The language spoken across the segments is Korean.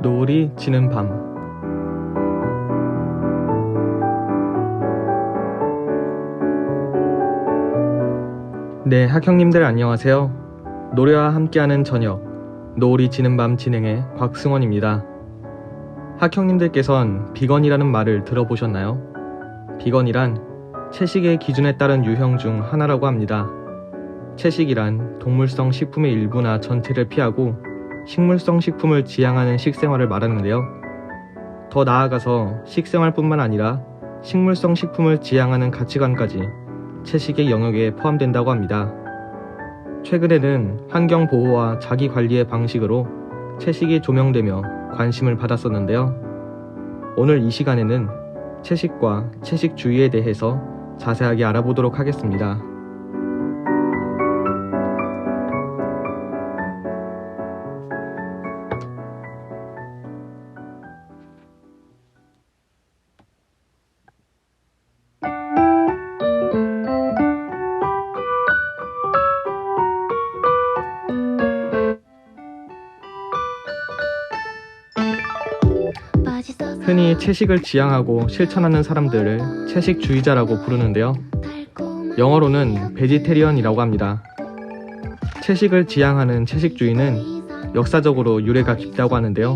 노을이 지는 밤. 네, 학형님들 안녕하세요. 노래와 함께하는 저녁, 노을이 지는 밤 진행의 곽승원입니다. 학형님들께선 비건이라는 말을 들어보셨나요? 비건이란 채식의 기준에 따른 유형 중 하나라고 합니다. 채식이란 동물성 식품의 일부나 전체를 피하고 식물성 식품을 지향하는 식생활을 말하는데요. 더 나아가서 식생활뿐만 아니라 식물성 식품을 지향하는 가치관까지 채식의 영역에 포함된다고 합니다. 최근에는 환경보호와 자기관리의 방식으로 채식이 조명되며 관심을 받았었는데요. 오늘 이 시간에는 채식과 채식주의에 대해서 자세하게 알아보도록 하겠습니다. 흔히 채식을 지향하고 실천하는 사람들을 채식주의자라고 부르는데요. 영어로는 베지테리언이라고 합니다. 채식을 지향하는 채식주의는 역사적으로 유래가 깊다고 하는데요.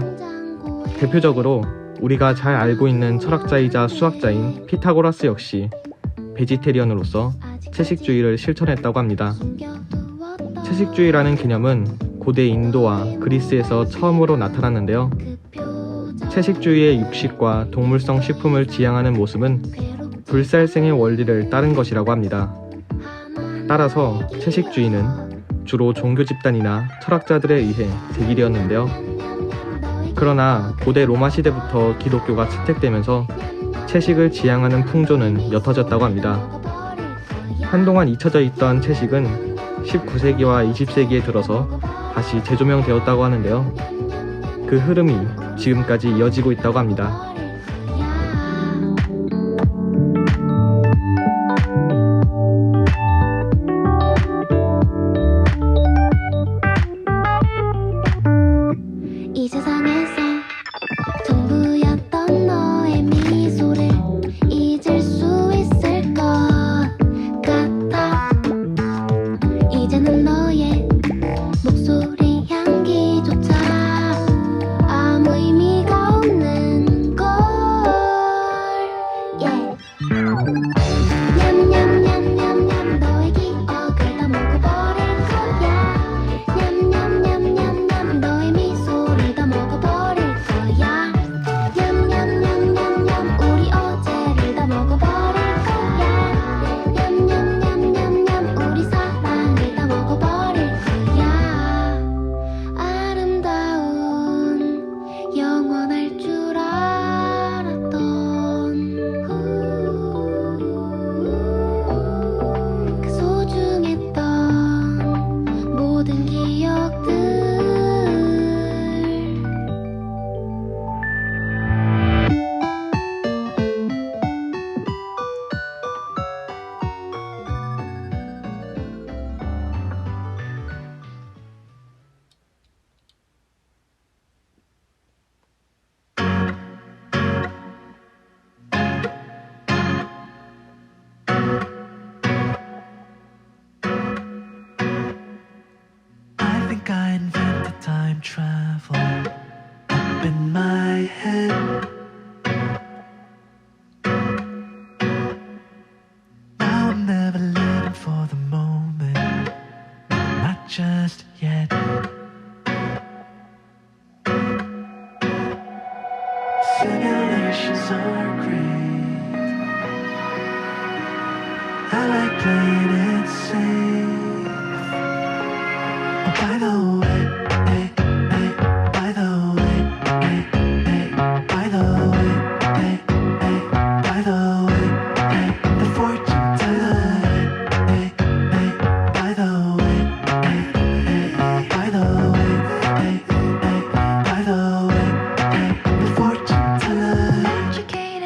대표적으로 우리가 잘 알고 있는 철학자이자 수학자인 피타고라스 역시 베지테리언으로서 채식주의를 실천했다고 합니다. 채식주의라는 개념은 고대 인도와 그리스에서 처음으로 나타났는데요. 채식주의의 육식과 동물성 식품을 지향하는 모습은 불살생의 원리를 따른 것이라고 합니다. 따라서 채식주의는 주로 종교 집단이나 철학자들에 의해 제기되었는데요. 그러나 고대 로마 시대부터 기독교가 채택되면서 채식을 지향하는 풍조는 옅어졌다고 합니다. 한동안 잊혀져 있던 채식은 19세기와 20세기에 들어서 다시 재조명되었다고 하는데요. 그 흐름이 지금까지 이어지고 있다고 합니다. 이 세상에서 전부였던 너의 미소를 잊을 수 있을 것 같아. 이제는 너의 목소리 향기조차 아무 의미가 없는 걸. Yeah. 냠냠냠냠냠 너의 기억을 다 먹어버릴 거야. 냠냠냠냠냠 너의 미소를 다 먹어버릴 거야. 냠냠냠냠냠 우리 어제를 다 먹어버릴 거야. 냠냠냠냠냠 우리 사랑을 다 먹어버릴 거야. 아름다운 영원할 줄 알았던 그 소중했던 모든 기억들. I think I invented time travel up in my head. Now I'm never living for the moment, not just yet. Simulations are great. I like playing it safe. Oh, by the way, hey, hey, by the way, hey, hey, by the way, hey, hey, by the way, hey, the fortune teller, hey, hey, by the way, hey, hey, by the way, hey, hey, by the way, hey, the fortune teller. Educated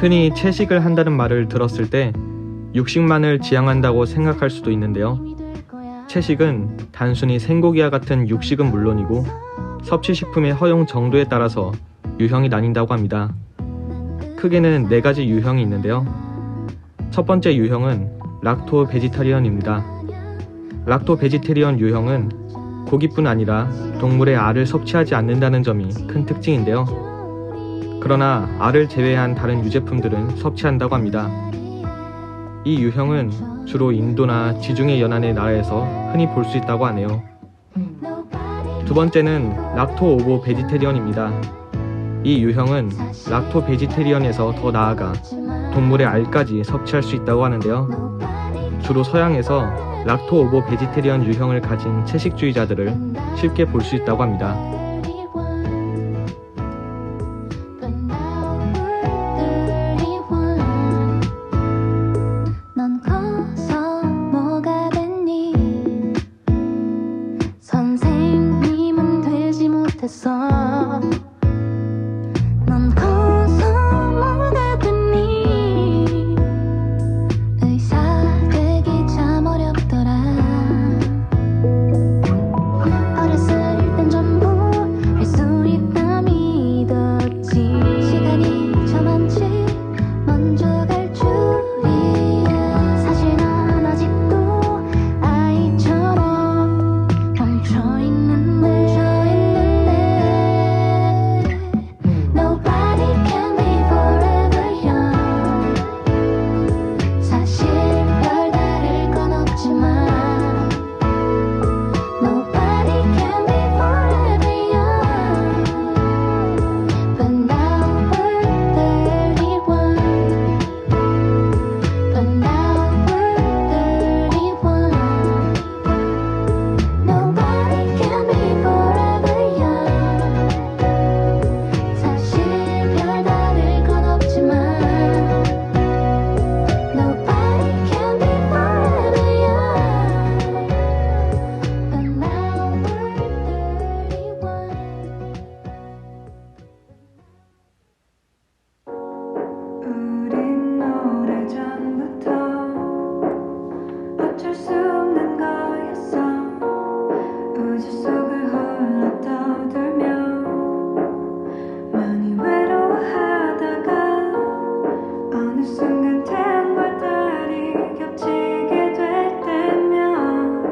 흔히 채식을 한다는 말을 들었을 때 육식만을 지향한다고 생각할 수도 있는데요. 채식은 단순히 생고기와 같은 육식은 물론이고 섭취식품의 허용 정도에 따라서 유형이 나뉜다고 합니다. 크게는 4가지 유형이 있는데요. 첫 번째 유형은 락토 베지타리언입니다. 락토 베지테리언 유형은 고기뿐 아니라 동물의 알을 섭취하지 않는다는 점이 큰 특징인데요. 그러나 알을 제외한 다른 유제품들은 섭취한다고 합니다. 이 유형은 주로 인도나 지중해 연안의 나라에서 흔히 볼 수 있다고 하네요. 두 번째는 락토 오보 베지테리언입니다. 이 유형은 락토 베지테리언에서 더 나아가 동물의 알까지 섭취할 수 있다고 하는데요. 주로 서양에서 락토 오보 베지테리언 유형을 가진 채식주의자들을 쉽게 볼 수 있다고 합니다. 넌 커서 뭐가 됐니? 선생님은 되지 못했어. 넌 커서 뭐가 됐니? 의사 되기 참 어렵더라. 어렸을 땐 전부 할 수 있다 믿었지. 시간이 저만치 먼저 갈 줄이야. 사실 난 아직도 아이처럼 멈춰있는데 Nobody can be forever young. 사실 별다를 건 없지만 Nobody can be forever young. But now we're 31. But now we're 31. Nobody can be forever young. 사실 별다를 건 없지만 Nobody can be forever young. But now we're 31. 우린 오래전부터 어쩔 수 없는 거였어. 우주 속을 홀로 떠돌며 많이 외로워하다가 어느 순간 태양과 달이 겹치게 될 때면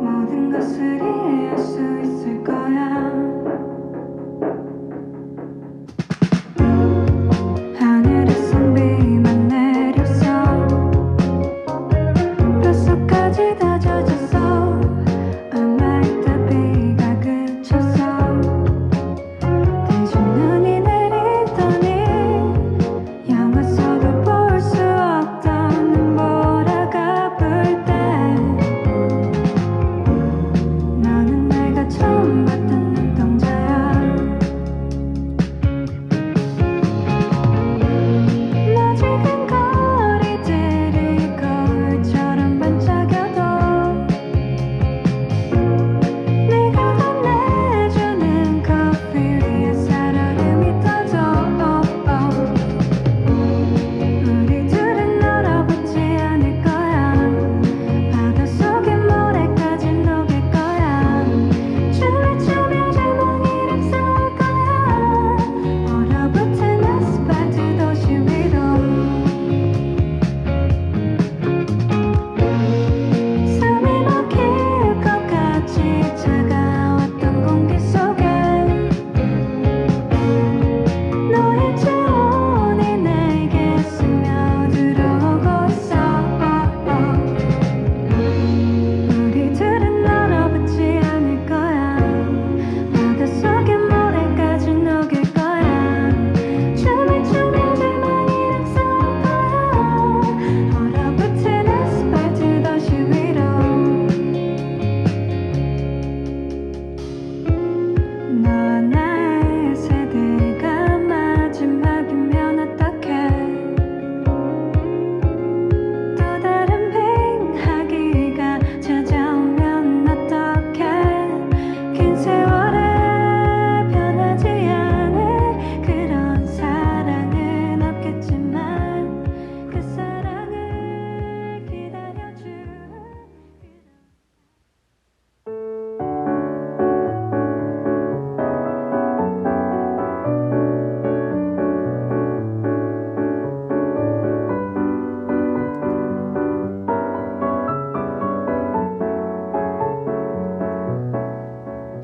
모든 것을 이해할 수 있을 거야. 하늘에서 비만 내렸어. 뼛속까지 다 젖었어. 얼마 있다 비가 그쳤어. 대신 눈이 내리더니 영화서도 볼 수 없던 눈보라가 불 때 너는 내가 처음 봤던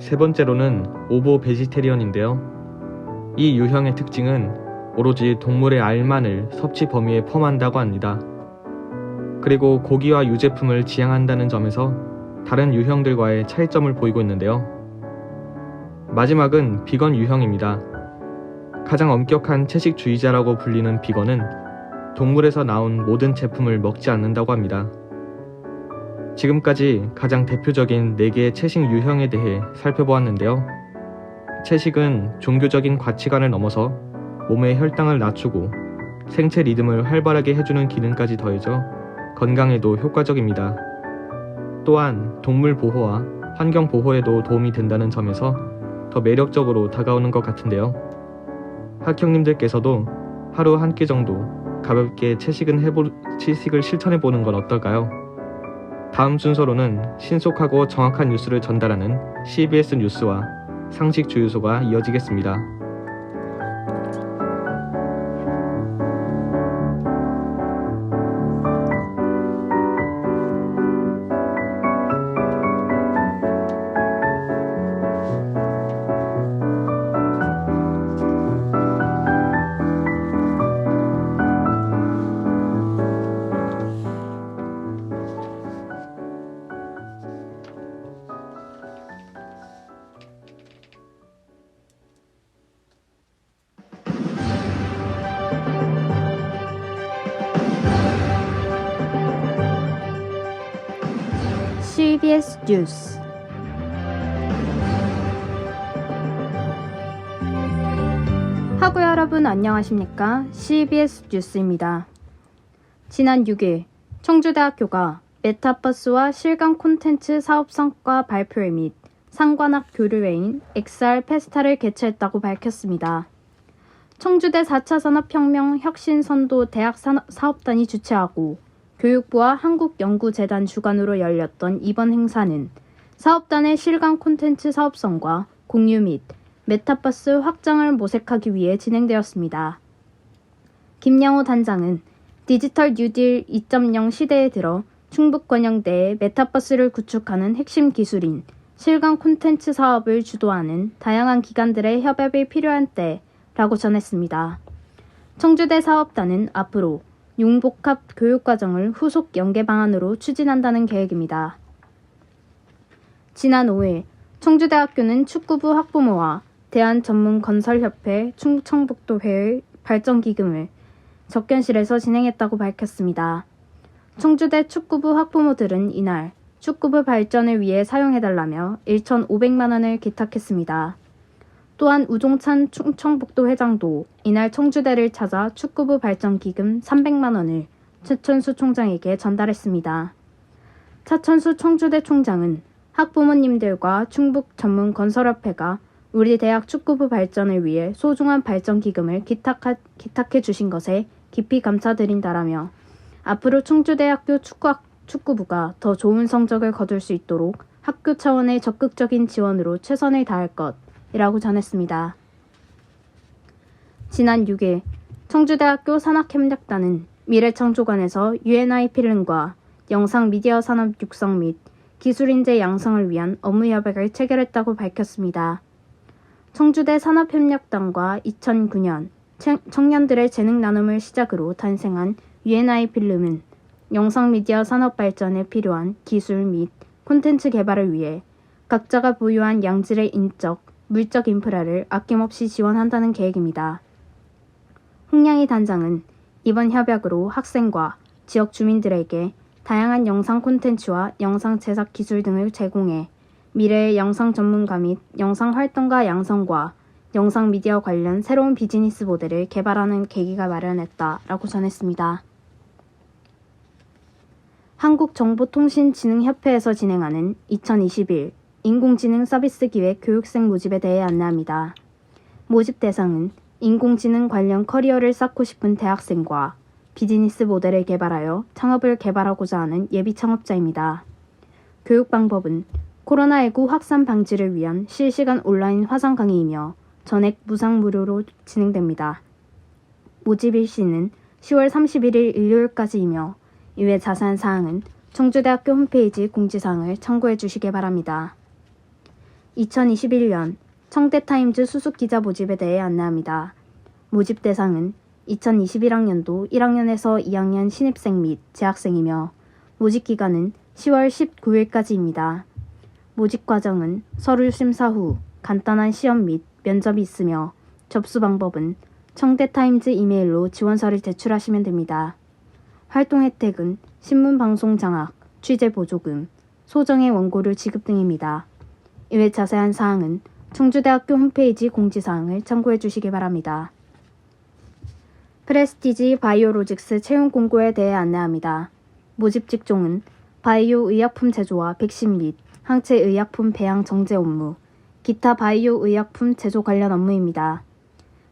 세 번째로는 오보 베지테리언인데요. 이 유형의 특징은 오로지 동물의 알만을 섭취 범위에 포함한다고 합니다. 그리고 고기와 유제품을 지향한다는 점에서 다른 유형들과의 차이점을 보이고 있는데요. 마지막은 비건 유형입니다. 가장 엄격한 채식주의자라고 불리는 비건은 동물에서 나온 모든 제품을 먹지 않는다고 합니다. 지금까지 가장 대표적인 4개의 채식 유형에 대해 살펴보았는데요. 채식은 종교적인 가치관을 넘어서 몸의 혈당을 낮추고 생체 리듬을 활발하게 해주는 기능까지 더해져 건강에도 효과적입니다. 또한 동물 보호와 환경 보호에도 도움이 된다는 점에서 더 매력적으로 다가오는 것 같은데요. 학형님들께서도 하루 한 끼 정도 가볍게 채식을 실천해보는 건 어떨까요? 다음 순서로는 신속하고 정확한 뉴스를 전달하는 CBS 뉴스와 상식 주유소가 이어지겠습니다. CBS 뉴스 하구 여러분 안녕하십니까? CBS 뉴스입니다. 지난 6일 청주대학교가 메타버스와 실감 콘텐츠 사업 성과 발표회 및 상관학 교류회인 XR 페스타를 개최했다고 밝혔습니다. 청주대 4차 산업혁명 혁신선도 대학사업단이 주최하고 교육부와 한국연구재단 주관으로 열렸던 이번 행사는 사업단의 실감 콘텐츠 사업성과 공유 및 메타버스 확장을 모색하기 위해 진행되었습니다. 김양호 단장은 디지털 뉴딜 2.0 시대에 들어 충북권영대에 메타버스를 구축하는 핵심 기술인 실감 콘텐츠 사업을 주도하는 다양한 기관들의 협업이 필요한 때라고 전했습니다. 청주대 사업단은 앞으로 융복합 교육과정을 후속 연계 방안으로 추진한다는 계획입니다. 지난 5일 청주대학교는 축구부 학부모와 대한전문건설협회 충청북도회의 발전기금을 접견실에서 진행했다고 밝혔습니다. 청주대 축구부 학부모들은 이날 축구부 발전을 위해 사용해달라며 1,500만 원을 기탁했습니다. 또한 우종찬 충청북도 회장도 이날 청주대를 찾아 축구부 발전 기금 300만 원을 차천수 총장에게 전달했습니다. 차천수 청주대 총장은 학부모님들과 충북전문건설협회가 우리 대학 축구부 발전을 위해 소중한 발전 기금을 기탁해 주신 것에 깊이 감사드린다라며 앞으로 청주대학교 축구부가 더 좋은 성적을 거둘 수 있도록 학교 차원의 적극적인 지원으로 최선을 다할 것이라고 전했습니다. 지난 6일 청주대학교 산학협력단은 미래창조관에서 UNI 필름과 영상미디어 산업 육성 및 기술인재 양성을 위한 업무 협약을 체결했다고 밝혔습니다. 청주대 산업협력단과 2009년 청년들의 재능 나눔을 시작으로 탄생한 UNI 필름은 영상미디어 산업 발전에 필요한 기술 및 콘텐츠 개발을 위해 각자가 보유한 양질의 인적, 물적 인프라를 아낌없이 지원한다는 계획입니다. 홍양희 단장은 이번 협약으로 학생과 지역 주민들에게 다양한 영상 콘텐츠와 영상 제작 기술 등을 제공해 미래의 영상 전문가 및 영상 활동가 양성과 영상 미디어 관련 새로운 비즈니스 모델을 개발하는 계기가 마련했다라고 전했습니다. 한국정보통신진흥협회에서 진행하는 2021 인공지능 서비스 기획 교육생 모집에 대해 안내합니다. 모집 대상은 인공지능 관련 커리어를 쌓고 싶은 대학생과 비즈니스 모델을 개발하여 창업을 개발하고자 하는 예비 창업자입니다. 교육 방법은 코로나19 확산 방지를 위한 실시간 온라인 화상 강의이며 전액 무상 무료로 진행됩니다. 모집 일시는 10월 31일 일요일까지이며 이외 자세한 사항은 청주대학교 홈페이지 공지사항을 참고해 주시기 바랍니다. 2021년 청대타임즈 수습기자 모집에 대해 안내합니다. 모집 대상은 2021학년도 1학년에서 2학년 신입생 및 재학생이며 모집 기간은 10월 19일까지입니다. 모집 과정은 서류 심사 후 간단한 시험 및 면접이 있으며 접수 방법은 청대타임즈 이메일로 지원서를 제출하시면 됩니다. 활동 혜택은 신문 방송 장학, 취재 보조금, 소정의 원고료 지급 등입니다. 이외 자세한 사항은 청주대학교 홈페이지 공지사항을 참고해 주시기 바랍니다. 프레스티지 바이오로직스 채용 공고에 대해 안내합니다. 모집 직종은 바이오 의약품 제조와 백신 및 항체 의약품 배양 정제 업무, 기타 바이오 의약품 제조 관련 업무입니다.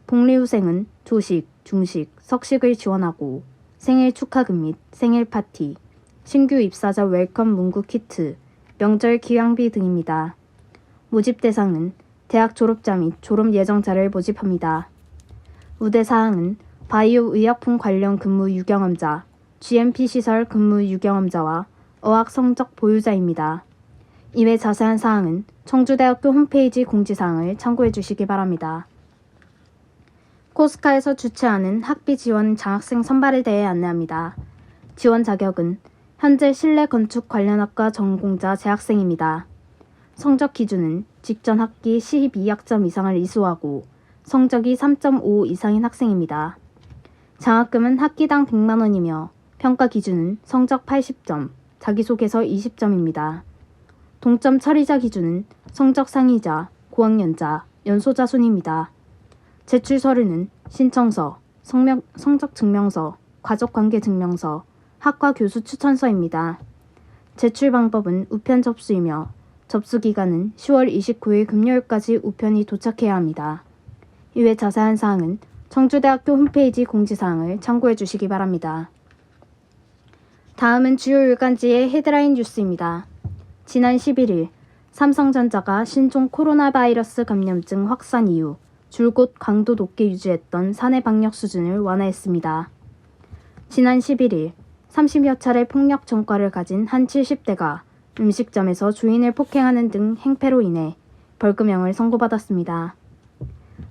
복리후생은 조식, 중식, 석식을 지원하고 생일 축하금 및 생일 파티, 신규 입사자 웰컴 문구 키트, 명절 기왕비 등입니다. 모집 대상은 대학 졸업자 및 졸업 예정자를 모집합니다. 우대 사항은 바이오 의약품 관련 근무 유경험자, GMP 시설 근무 유경험자와 어학 성적 보유자입니다. 이외 자세한 사항은 청주대학교 홈페이지 공지사항을 참고해 주시기 바랍니다. 코스카에서 주최하는 학비 지원 장학생 선발에 대해 안내합니다. 지원 자격은 현재 실내 건축 관련 학과 전공자 재학생입니다. 성적 기준은 직전 학기 12학점 이상을 이수하고 성적이 3.5 이상인 학생입니다. 장학금은 학기당 100만 원이며 평가 기준은 성적 80점, 자기소개서 20점입니다. 동점 처리자 기준은 성적 상위자, 고학년자, 연소자 순입니다. 제출 서류는 신청서, 성적 증명서, 가족관계 증명서, 학과 교수 추천서입니다. 제출 방법은 우편 접수이며 접수 기간은 10월 29일 금요일까지 우편이 도착해야 합니다. 이외 자세한 사항은 청주대학교 홈페이지 공지사항을 참고해 주시기 바랍니다. 다음은 주요 일간지의 헤드라인 뉴스입니다. 지난 11일 삼성전자가 신종 코로나 바이러스 감염증 확산 이후 줄곧 강도 높게 유지했던 사내 방역 수준을 완화했습니다. 지난 11일 30여 차례 폭력 전과를 가진 한 70대가 음식점에서 주인을 폭행하는 등 행패로 인해 벌금형을 선고받았습니다.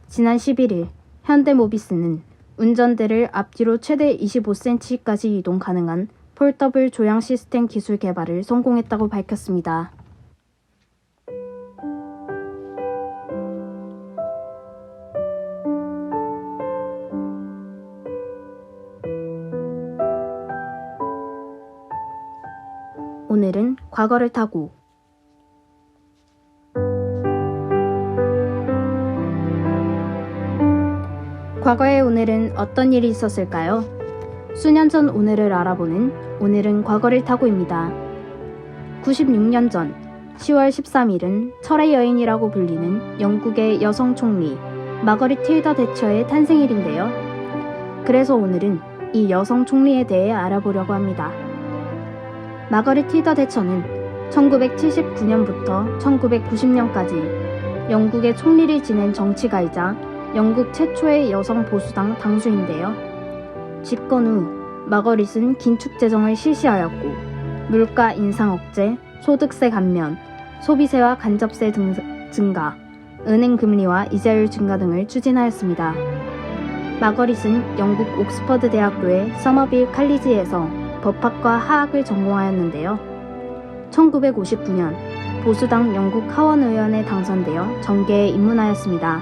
지난 11일 현대모비스는 운전대를 앞뒤로 최대 25cm까지 이동 가능한 폴더블 조향 시스템 기술 개발을 성공했다고 밝혔습니다. 오늘은 과거를 타고 과거의 오늘은 어떤 일이 있었을까요? 수년 전 오늘을 알아보는 오늘은 과거를 타고입니다. 96년 전 10월 13일은 철의 여인이라고 불리는 영국의 여성 총리 마거릿 틸더 대처의 탄생일인데요. 그래서 오늘은 이 여성 총리에 대해 알아보려고 합니다. 마거릿 틸더 대처는 1979년부터 1990년까지 영국의 총리를 지낸 정치가이자 영국 최초의 여성 보수당 당수인데요. 집권 후 마거릿은 긴축 재정을 실시하였고 물가 인상 억제, 소득세 감면, 소비세와 간접세 증가, 은행 금리와 이자율 증가 등을 추진하였습니다. 마거릿은 영국 옥스퍼드 대학교의 서머빌 칼리지에서 법학과 하학을 전공하였는데요. 1959년 보수당 영국 하원의원에 당선되어 정계에 입문하였습니다.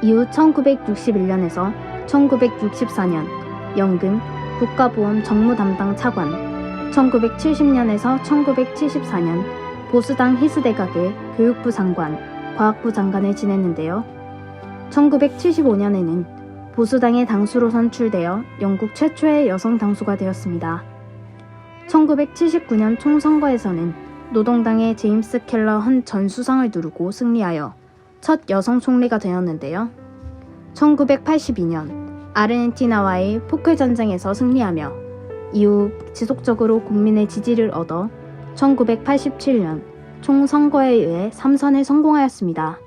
이후 1961년에서 1964년 연금, 국가보험 정무 담당 차관, 1970년에서 1974년 보수당 히스대각의 교육부 장관, 과학부 장관을 지냈는데요. 1975년에는 보수당의 당수로 선출되어 영국 최초의 여성 당수가 되었습니다. 1979년 총선거에서는 노동당의 제임스 켈러 헌 전 수상을 누르고 승리하여 첫 여성 총리가 되었는데요. 1982년 아르헨티나와의 포클 전쟁에서 승리하며 이후 지속적으로 국민의 지지를 얻어 1987년 총선거에 의해 3선에 성공하였습니다.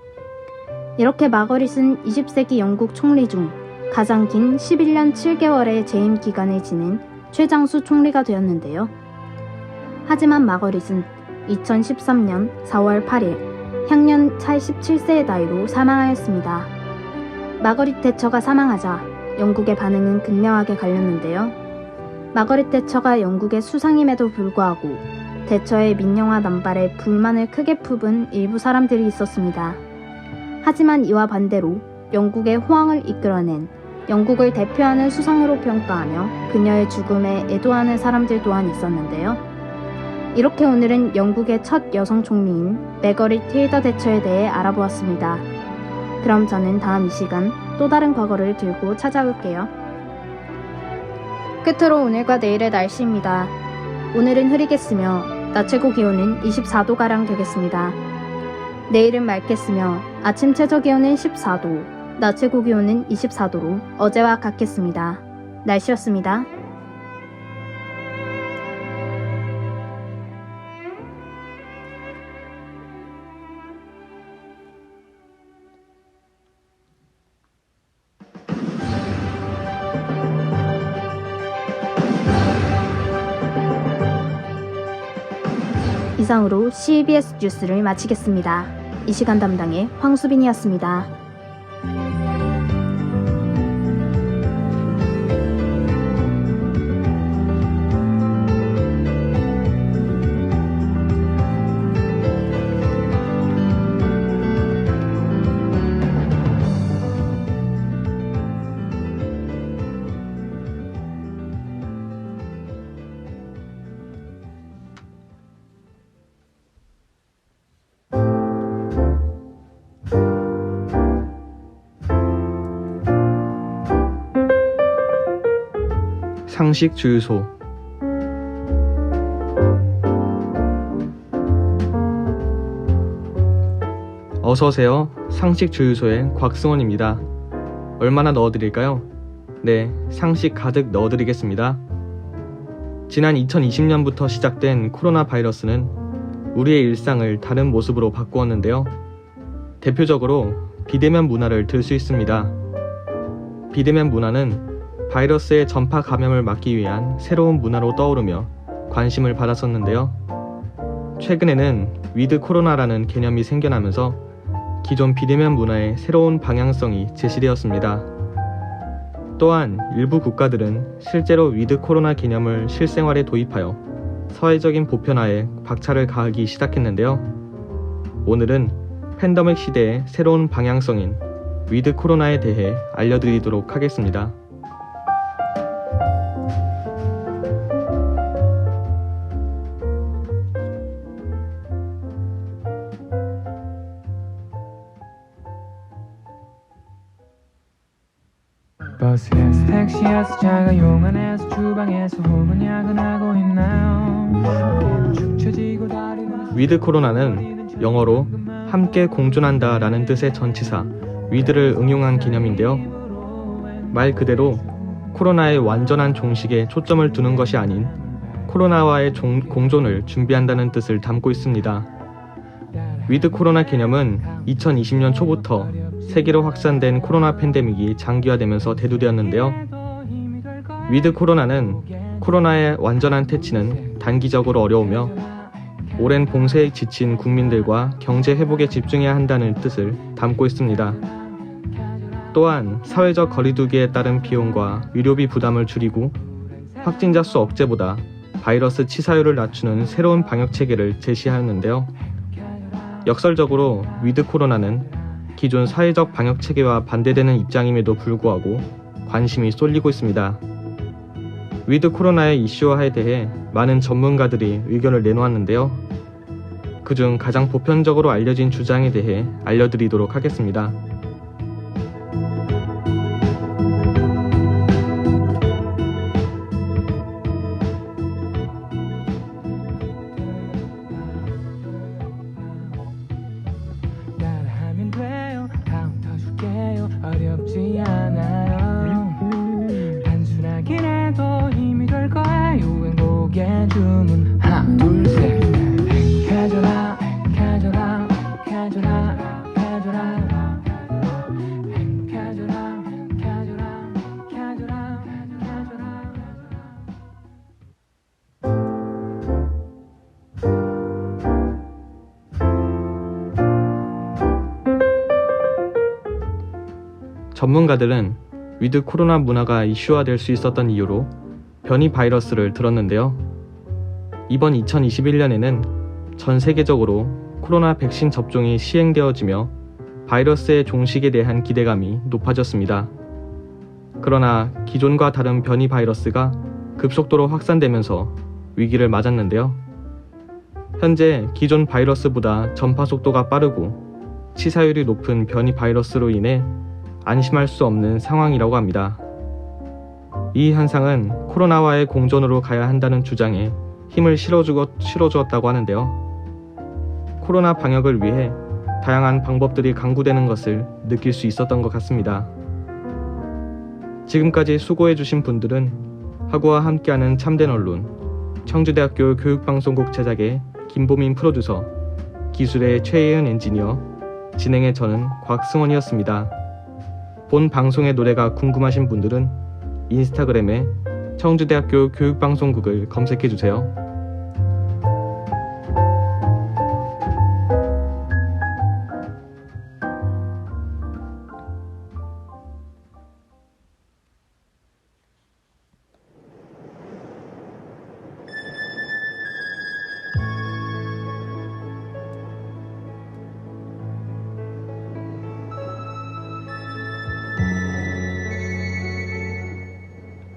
이렇게 마거릿은 20세기 영국 총리 중 가장 긴 11년 7개월의 재임 기간을 지닌 최장수 총리가 되었는데요. 하지만 마거릿은 2013년 4월 8일 향년 87세의 나이로 사망하였습니다. 마거릿 대처가 사망하자 영국의 반응은 극명하게 갈렸는데요. 마거릿 대처가 영국의 수상임에도 불구하고 대처의 민영화 남발에 불만을 크게 품은 일부 사람들이 있었습니다. 하지만 이와 반대로 영국의 호황을 이끌어낸 영국을 대표하는 수상으로 평가하며 그녀의 죽음에 애도하는 사람들 또한 있었는데요. 이렇게 오늘은 영국의 첫 여성 총리인 마거릿 틸더 대처에 대해 알아보았습니다. 그럼 저는 다음 이 시간 또 다른 과거를 들고 찾아올게요. 끝으로 오늘과 내일의 날씨입니다. 오늘은 흐리겠으며 낮 최고 기온은 24도가량 되겠습니다. 내일은 맑겠으며 아침 최저 기온은 14도, 낮 최고 기온은 24도로 어제와 같겠습니다. 날씨였습니다. 이상으로 CBS 뉴스를 마치겠습니다. 이 시간 담당의 황수빈이었습니다. 상식 주유소. 어서오세요. 상식 주유소의 곽승원입니다. 얼마나 넣어드릴까요? 네, 상식 가득 넣어드리겠습니다. 지난 2020년부터 시작된 코로나 바이러스는 우리의 일상을 다른 모습으로 바꾸었는데요. 대표적으로 비대면 문화를 들 수 있습니다. 비대면 문화는 바이러스의 전파 감염을 막기 위한 새로운 문화로 떠오르며 관심을 받았었는데요. 최근에는 위드 코로나라는 개념이 생겨나면서 기존 비대면 문화의 새로운 방향성이 제시되었습니다. 또한 일부 국가들은 실제로 위드 코로나 개념을 실생활에 도입하여 사회적인 보편화에 박차를 가하기 시작했는데요. 오늘은 팬데믹 시대의 새로운 방향성인 위드 코로나에 대해 알려드리도록 하겠습니다. 버스에서 택시에서 자가용 안에서 주방에서 혹은 야근하고 있나요? 축 처지고 다리는 위드 코로나는 영어로 함께 공존한다 라는 뜻의 전치사 위드를 응용한 개념인데요. 말 그대로 코로나의 완전한 종식에 초점을 두는 것이 아닌 코로나와의 공존을 준비한다는 뜻을 담고 있습니다. 위드 코로나 개념은 2020년 초부터 세계로 확산된 코로나 팬데믹이 장기화되면서 대두되었는데요. 위드 코로나는 코로나의 완전한 퇴치는 단기적으로 어려우며 오랜 봉쇄에 지친 국민들과 경제 회복에 집중해야 한다는 뜻을 담고 있습니다. 또한 사회적 거리두기에 따른 비용과 의료비 부담을 줄이고 확진자 수 억제보다 바이러스 치사율을 낮추는 새로운 방역 체계를 제시하였는데요. 역설적으로 위드 코로나는 기존 사회적 방역 체계와 반대되는 입장임에도 불구하고 관심이 쏠리고 있습니다. 위드 코로나의 이슈화에 대해 많은 전문가들이 의견을 내놓았는데요. 그중 가장 보편적으로 알려진 주장에 대해 알려드리도록 하겠습니다. 따라하면 돼요. 다음 더 줄게요. 어렵지 않아요. 단순하긴 해도 힘이 될 거예요. 행복의 주문 하나 둘 셋. 가져라 가져라 가져라 가져라 전문가들은 위드 코로나 문화가 이슈화될 수 있었던 이유로 변이 바이러스를 들었는데요. 이번 2021년에는 전 세계적으로 코로나 백신 접종이 시행되어지며 바이러스의 종식에 대한 기대감이 높아졌습니다. 그러나 기존과 다른 변이 바이러스가 급속도로 확산되면서 위기를 맞았는데요. 현재 기존 바이러스보다 전파 속도가 빠르고 치사율이 높은 변이 바이러스로 인해 안심할 수 없는 상황이라고 합니다. 이 현상은 코로나와의 공존으로 가야 한다는 주장에 힘을 실어주었다고 하는데요. 코로나 방역을 위해 다양한 방법들이 강구되는 것을 느낄 수 있었던 것 같습니다. 지금까지 수고해주신 분들은 하구와 함께하는 참된 언론, 청주대학교 교육방송국 제작의 김보민 프로듀서, 기술의 최예은 엔지니어, 진행의 저는 곽승원이었습니다. 본 방송의 노래가 궁금하신 분들은 인스타그램에 청주대학교 교육방송국을 검색해주세요.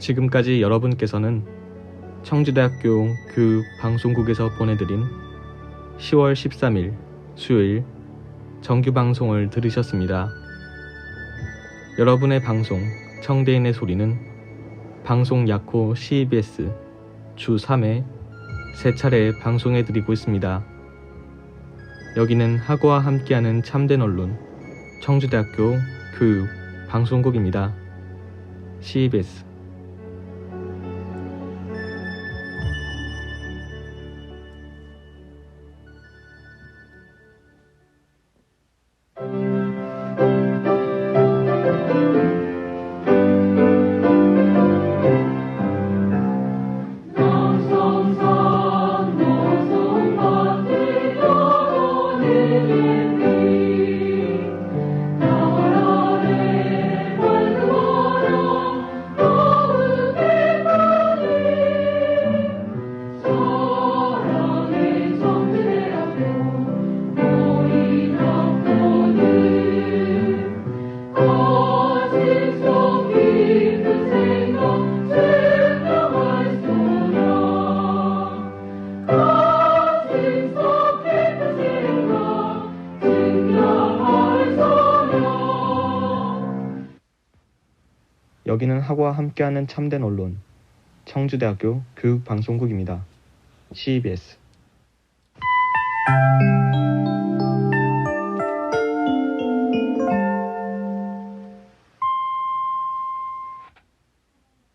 지금까지 여러분께서는 청주대학교 교육방송국에서 보내드린 10월 13일 수요일 정규방송을 들으셨습니다. 여러분의 방송 청대인의 소리는 방송 약호 CBS 주 3회 3차례 방송해드리고 있습니다. 여기는 하구와 함께하는 참된 언론 청주대학교 교육방송국입니다. CBS 여기는 하구와 함께하는 참된 언론 청주대학교 교육방송국입니다. CBS